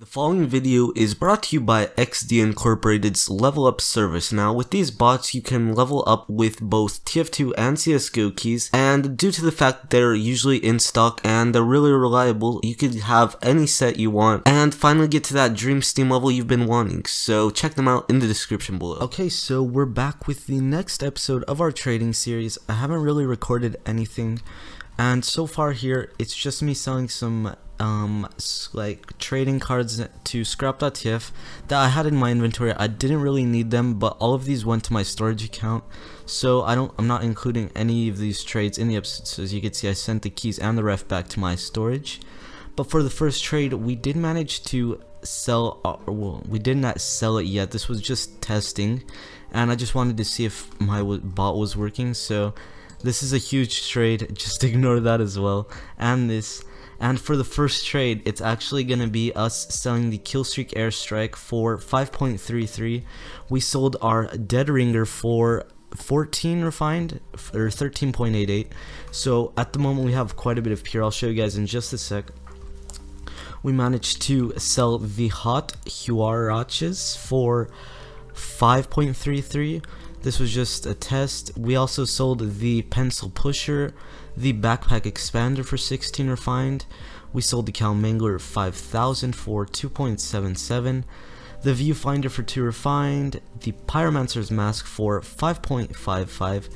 The following video is brought to you by XD Incorporated's Level Up service. Now, with these bots, you can level up with both TF2 and CSGO keys, and due to the fact they're usually in stock and they're really reliable, you could have any set you want and finally get to that dream Steam level you've been wanting. So check them out in the description below. Okay, so we're back with the next episode of our trading series. I haven't really recorded anything, and so far here, it's just me selling some like trading cards to scrap.tf that I had in my inventory. I didn't really need them, but all of these went to my storage account, so I'm not including any of these trades in the episode. So as you can see, I sent the keys and the ref back to my storage. But for the first trade, we did manage to sell, well, we did not sell it yet. This was just testing, and I just wanted to see if my bot was working. So this is a huge trade, just ignore that as well, and this. And for the first trade, it's actually going to be us selling the Killstreak Airstrike for 5.33. We sold our Dead Ringer for 14 refined, or 13.88. So at the moment we have quite a bit of pure. I'll show you guys in just a sec. We managed to sell the Hot Huaraches for 5.33. This was just a test. We also sold the Pencil Pusher, the Backpack Expander for 16 refined. We sold the Cal Mangler 5000 for 2.77. The Viewfinder for 2 refined. The Pyromancer's Mask for 5.55.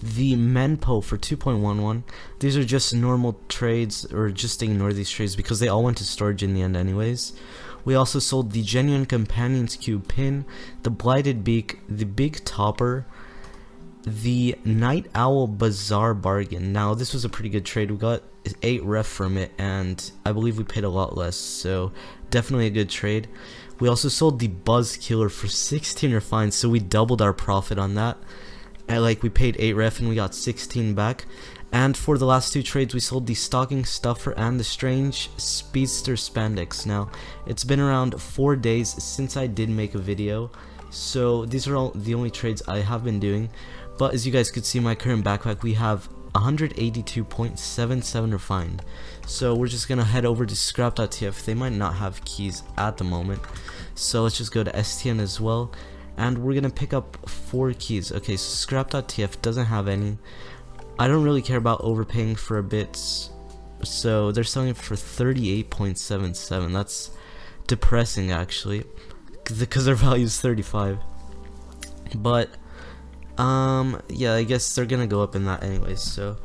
The Menpo for 2.11. These are just normal trades, or just ignore these trades because they all went to storage in the end anyways. We also sold the Genuine Companion's Cube Pin, the Blighted Beak, the Big Topper, the Night Owl Bazaar Bargain. Now this was a pretty good trade. We got 8 ref from it, and I believe we paid a lot less, so definitely a good trade. We also sold the Buzz Killer for 16 refined, so we doubled our profit on that. And like, we paid 8 ref and we got 16 back. And for the last 2 trades, we sold the Stocking Stuffer and the Strange Speedster Spandex. Now, it's been around 4 days since I did make a video, so these are all the only trades I have been doing. But as you guys could see, my current backpack, we have 182.77 refined. So we're just gonna head over to scrap.tf. They might not have keys at the moment, so let's just go to STN as well, and we're gonna pick up 4 keys. Okay, so scrap.tf doesn't have any. I don't really care about overpaying for a bit, so they're selling it for 38.77. That's depressing actually, because their value is 35. But yeah, I guess they're gonna go up in that anyways. So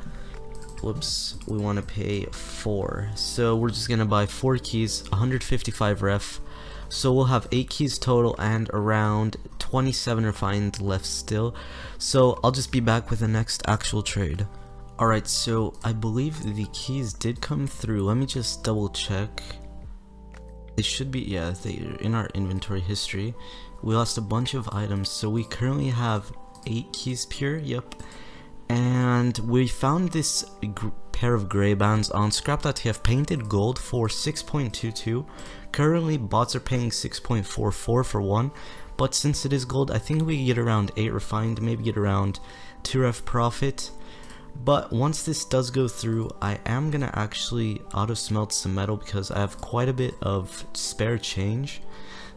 whoops, we want to pay 4, so we're just gonna buy 4 keys, 155 ref. So we'll have 8 keys total and around 27 refined left still. So I'll just be back with the next actual trade. Alright, so I believe the keys did come through. Let me just double check. They should be, yeah, they're in our inventory history. We lost a bunch of items, so we currently have 8 keys pure, yep. And we found this pair of gray bands on scrap.tf painted gold for 6.22. Currently bots are paying 6.44 for one, but since it is gold, I think we can get around 8 refined, maybe get around 2 ref profit. But once this does go through, I am gonna actually auto smelt some metal because I have quite a bit of spare change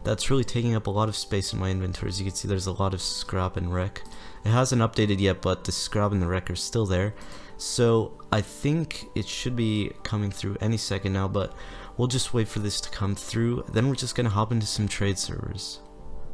that's really taking up a lot of space in my inventory. As you can see, there's a lot of scrap and wreck. It hasn't updated yet, but the scrap and the wreck are still there, so I think it should be coming through any second now, but we'll just wait for this to come through. Then we're just gonna hop into some trade servers.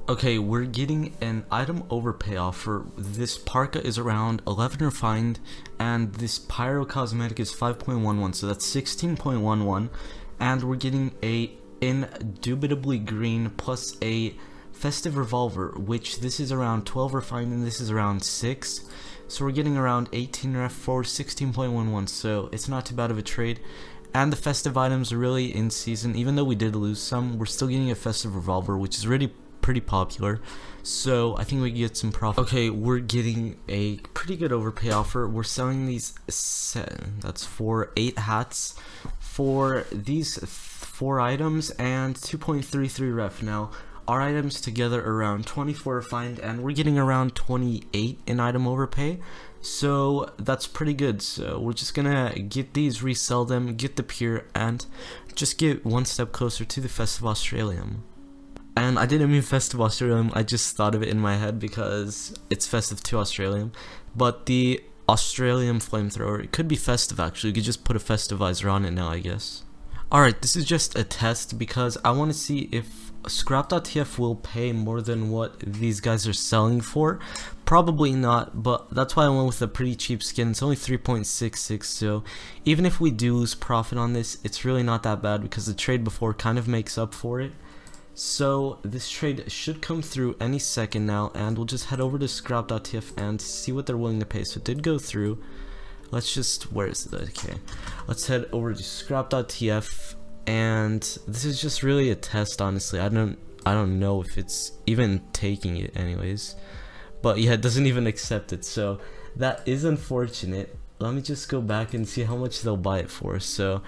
Okay, we're getting an item overpay offer. This parka is around 11 refined, and this pyro cosmetic is 5.11, so that's 16.11, and we're getting a indubitably green plus a festive revolver, which this is around 12 refined and this is around 6, so we're getting around 18 ref for 16.11, so it's not too bad of a trade. And the festive items are really in season. Even though we did lose some, we're still getting a festive revolver, which is really pretty popular, so I think we can get some profit. Okay, we're getting a pretty good overpay offer. We're selling these that's for 8 hats for these 4 items and 2.33 ref. Now our items together are around 24 refined, and we're getting around 28 in item overpay, so that's pretty good. So we're just gonna get these, resell them, get the pure, and just get one step closer to the Festive Australium. And I didn't mean Festive Australium, I just thought of it in my head because it's Festive to Australium. But the Australium flamethrower, it could be Festive actually, you could just put a Festivizer on it now, I guess. Alright, this is just a test because I want to see if scrap.tf will pay more than what these guys are selling for. Probably not, but that's why I went with a pretty cheap skin. It's only 3.66, so even if we do lose profit on this, it's really not that bad because the trade before kind of makes up for it. So this trade should come through any second now, and we'll just head over to scrap.tf and see what they're willing to pay. So it did go through. Let's just, where is it? Okay, let's head over to scrap.tf, and this is just really a test, honestly. I don't know if it's even taking it anyways, but yeah, it doesn't even accept it, so that is unfortunate. Let me just go back and see how much they'll buy it for. So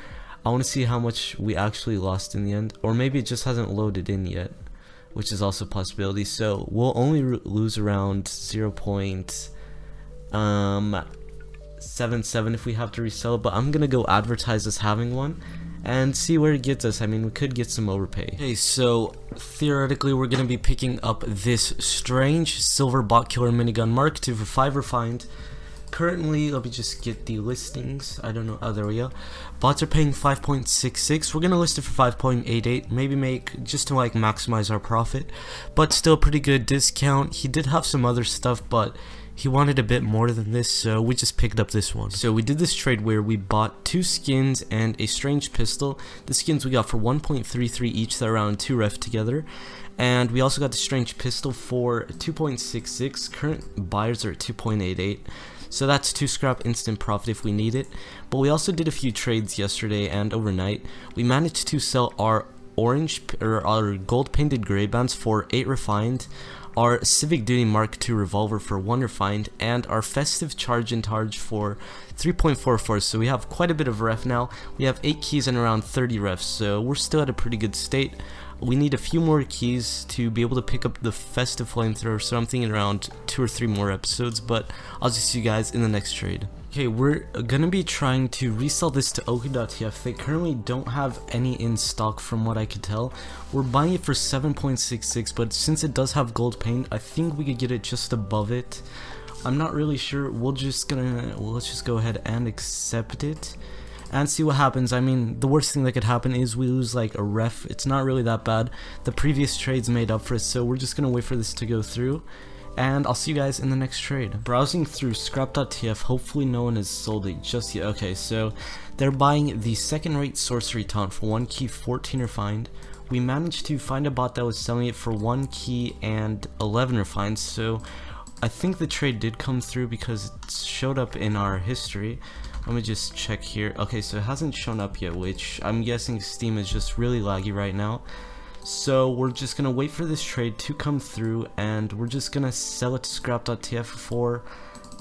I want to see how much we actually lost in the end, or maybe it just hasn't loaded in yet, which is also a possibility. So we'll only lose around 0.77 if we have to resell it, but I'm gonna go advertise as having one and see where it gets us. I mean, we could get some overpay. Okay, so theoretically we're gonna be picking up this strange silver bot killer minigun Mark II for 5 refined. Currently, let me just get the listings. I don't know. Oh, there we go. Bots are paying 5.66. We're gonna list it for 5.88. Maybe make just to like maximize our profit, but still pretty good discount. He did have some other stuff, but he wanted a bit more than this, so we just picked up this one. So we did this trade where we bought 2 skins and a strange pistol. The skins we got for 1.33 each, they're around 2 ref together. And we also got the strange pistol for 2.66. Current buyers are at 2.88. So that's 2 scrap instant profit if we need it. But we also did a few trades yesterday and overnight. We managed to sell our our gold painted gray bands for 8 refined, our Civic Duty Mark II revolver for 1 refined, and our Festive charge and charge for 3.44. So we have quite a bit of ref now. We have 8 keys and around 30 refs, so we're still at a pretty good state. We need a few more keys to be able to pick up the Festive flamethrower, so I'm thinking around 2 or 3 more episodes, but I'll just see you guys in the next trade. Okay, we're gonna be trying to resell this to Oku.tf. They currently don't have any in stock from what I could tell. We're buying it for 7.66, but since it does have gold paint, I think we could get it just above it. I'm not really sure. Let's just go ahead and accept it and see what happens. I mean, the worst thing that could happen is we lose like a ref. It's not really that bad. The previous trades made up for it, so we're just gonna wait for this to go through. And I'll see you guys in the next trade. Browsing through scrap.tf, hopefully no one has sold it just yet. Okay, so they're buying the second rate sorcery taunt for 1 key, 14 refined. We managed to find a bot that was selling it for 1 key and 11 refined, so I think the trade did come through because it showed up in our history. Let me just check here. Okay, so it hasn't shown up yet, which I'm guessing Steam is just really laggy right now. So we're just gonna wait for this trade to come through, and we're just gonna sell it to scrap.tf for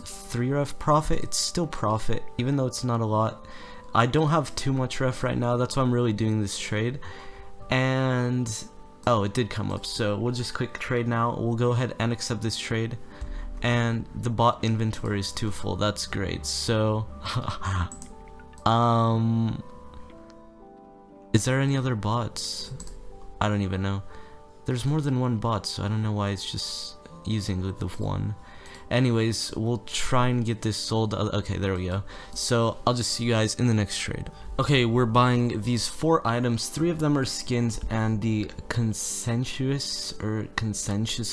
3 ref profit. It's still profit, even though it's not a lot. I don't have too much ref right now, that's why I'm really doing this trade. And oh, it did come up, so we'll just click trade now. We'll go ahead and accept this trade, and the bot inventory is too full. That's great. So is there any other bots? I don't even know. There's more than 1 bot, so I don't know why it's just using the 1. Anyways, we'll try and get this sold. Okay, there we go. So I'll just see you guys in the next trade. Okay, we're buying these 4 items. 3 of them are skins and the consensuous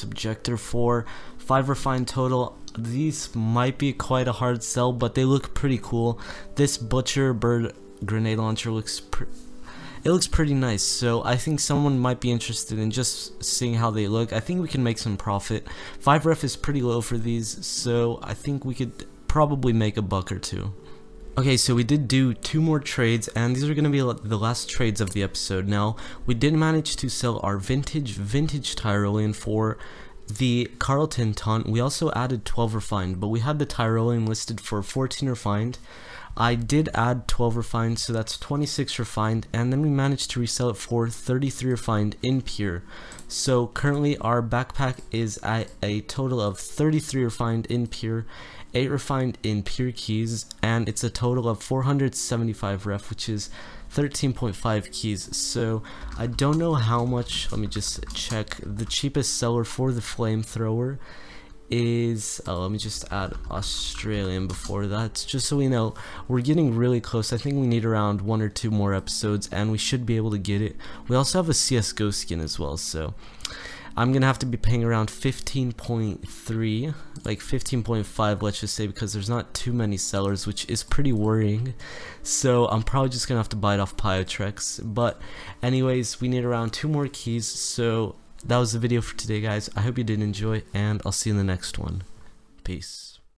objector for 5 refined total. These might be quite a hard sell, but they look pretty cool. This butcher bird grenade launcher looks pretty nice, so I think someone might be interested in just seeing how they look. I think we can make some profit. 5 ref is pretty low for these, so I think we could probably make $1 or 2. Okay, so we did do 2 more trades, and these are going to be the last trades of the episode. Now, we did manage to sell our vintage Tyrolean for the Carlton taunt. We also added 12 refined, but we had the Tyrolean listed for 14 refined. I did add 12 refined, so that's 26 refined, and then we managed to resell it for 33 refined in pure. So currently our backpack is at a total of 33 refined in pure, 8 refined in pure keys, and it's a total of 475 ref, which is 13.5 keys. So I don't know how much. Let me just check. The cheapest seller for the flamethrower is let me just add Australium before that, just so we know. We're getting really close. I think we need around 1 or 2 more episodes and we should be able to get it. We also have a CSGO skin as well, so I'm gonna have to be paying around 15.3, like 15.5, let's just say, because there's not too many sellers, which is pretty worrying. So I'm probably just gonna have to buy it off Pyotrex. But anyways, we need around 2 more keys. So that was the video for today, guys. I hope you did enjoy, and I'll see you in the next one. Peace.